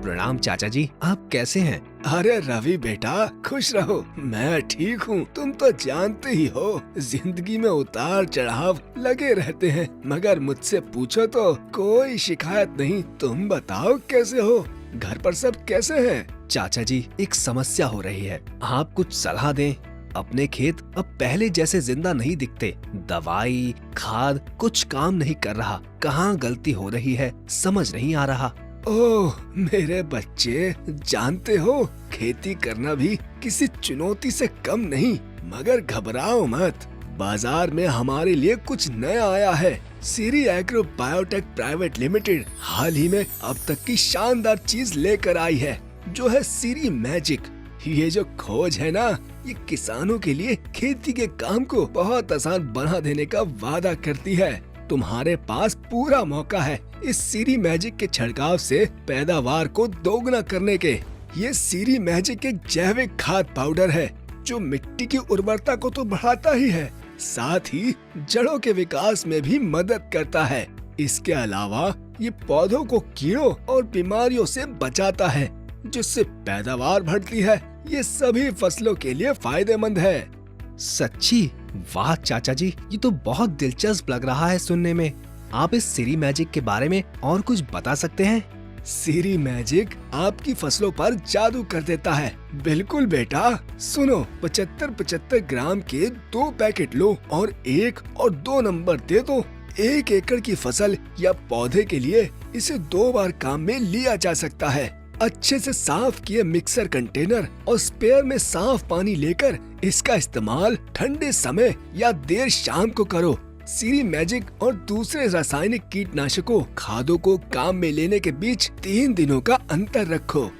प्रणाम चाचा जी, आप कैसे हैं? अरे रवि बेटा, खुश रहो। मैं ठीक हूँ। तुम तो जानते ही हो, जिंदगी में उतार चढ़ाव लगे रहते हैं, मगर मुझसे पूछो तो कोई शिकायत नहीं। तुम बताओ कैसे हो? घर पर सब कैसे हैं? चाचा जी, एक समस्या हो रही है, आप कुछ सलाह दें। अपने खेत अब पहले जैसे जिंदा नहीं दिखते। दवाई खाद कुछ काम नहीं कर रहा। कहाँ गलती हो रही है समझ नहीं आ रहा। ओह मेरे बच्चे, जानते हो खेती करना भी किसी चुनौती से कम नहीं। मगर घबराओ मत, बाजार में हमारे लिए कुछ नया आया है। सीरी एग्रो बायोटेक प्राइवेट लिमिटेड हाल ही में अब तक की शानदार चीज लेकर आई है, जो है सीरी मैजिक। ये जो खोज है ना, ये किसानों के लिए खेती के काम को बहुत आसान बना देने का वादा करती है। तुम्हारे पास पूरा मौका है इस सीरी मैजिक के छिड़काव से पैदावार को दोगुना करने के। ये सीरी मैजिक एक जैविक खाद पाउडर है, जो मिट्टी की उर्वरता को तो बढ़ाता ही है, साथ ही जड़ों के विकास में भी मदद करता है। इसके अलावा ये पौधों को कीड़ों और बीमारियों से बचाता है, जिससे पैदावार बढ़ती है। ये सभी फसलों के लिए फायदेमंद है। सच्ची? वाह चाचा जी, ये तो बहुत दिलचस्प लग रहा है सुनने में। आप इस सीरी मैजिक के बारे में और कुछ बता सकते हैं? सीरी मैजिक आपकी फसलों पर जादू कर देता है। बिल्कुल बेटा, सुनो, 75-75 ग्राम के 2 पैकेट लो और 1 और 2 नंबर दे दो। 1 एकड़ की फसल या पौधे के लिए इसे 2 बार काम में लिया जा सकता है। अच्छे से साफ किए मिक्सर कंटेनर और स्पेयर में साफ पानी लेकर इसका इस्तेमाल ठंडे समय या देर शाम को करो। सीरी मैजिक और दूसरे रासायनिक कीटनाशकों खादों को काम में लेने के बीच 3 दिनों का अंतर रखो।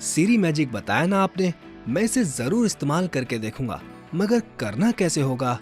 सीरी मैजिक बताया ना आपने, मैं इसे जरूर इस्तेमाल करके देखूंगा, मगर करना कैसे होगा?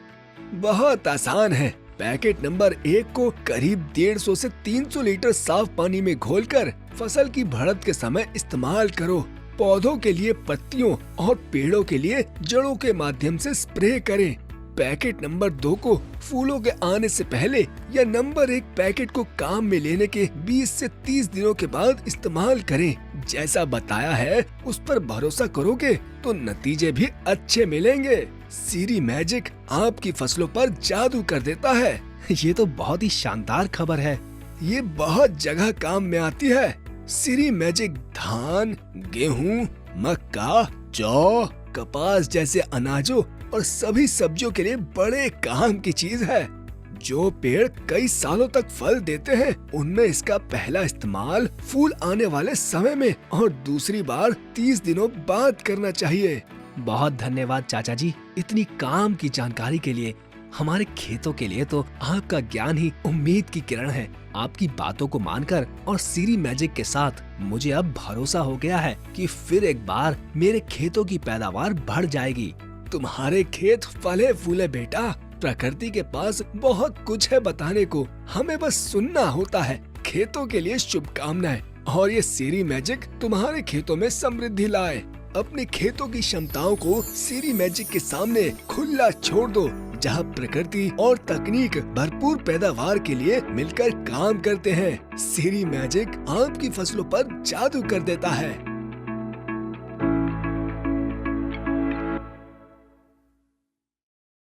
बहुत आसान है। पैकेट नंबर 1 को करीब 150 से 300 लीटर साफ पानी में घोलकर फसल की बढ़त के समय इस्तेमाल करो। पौधों के लिए पत्तियों और पेड़ों के लिए जड़ों के माध्यम से स्प्रे करें। पैकेट नंबर 2 को फूलों के आने से पहले या नंबर 1 पैकेट को काम में लेने के 20 से 30 दिनों के बाद इस्तेमाल करें। जैसा बताया है उस पर भरोसा करोगे तो नतीजे भी अच्छे मिलेंगे। सीरी मैजिक आपकी फसलों पर जादू कर देता है। ये तो बहुत ही शानदार खबर है। ये बहुत जगह काम में आती है। सीरी मैजिक धान, गेहूं, मक्का, जौ, कपास जैसे अनाजों और सभी सब्जियों के लिए बड़े काम की चीज है। जो पेड़ कई सालों तक फल देते हैं, उनमें इसका पहला इस्तेमाल फूल आने वाले समय में और दूसरी बार 30 दिनों बाद करना चाहिए। बहुत धन्यवाद चाचा जी, इतनी काम की जानकारी के लिए। हमारे खेतों के लिए तो आपका ज्ञान ही उम्मीद की किरण है। आपकी बातों को मानकर और सीरी मैजिक के साथ मुझे अब भरोसा हो गया है कि फिर एक बार मेरे खेतों की पैदावार बढ़ जाएगी। तुम्हारे खेत फले फूले बेटा। प्रकृति के पास बहुत कुछ है बताने को, हमें बस सुनना होता है। खेतों के लिए शुभकामनाएं और ये सीरी मैजिक तुम्हारे खेतों में समृद्धि लाए। अपने खेतों की क्षमताओं को सीरी मैजिक के सामने खुला छोड़ दो, जहाँ प्रकृति और तकनीक भरपूर पैदावार के लिए मिलकर काम करते हैं। सीरी मैजिक आपकी फसलों पर जादू कर देता है।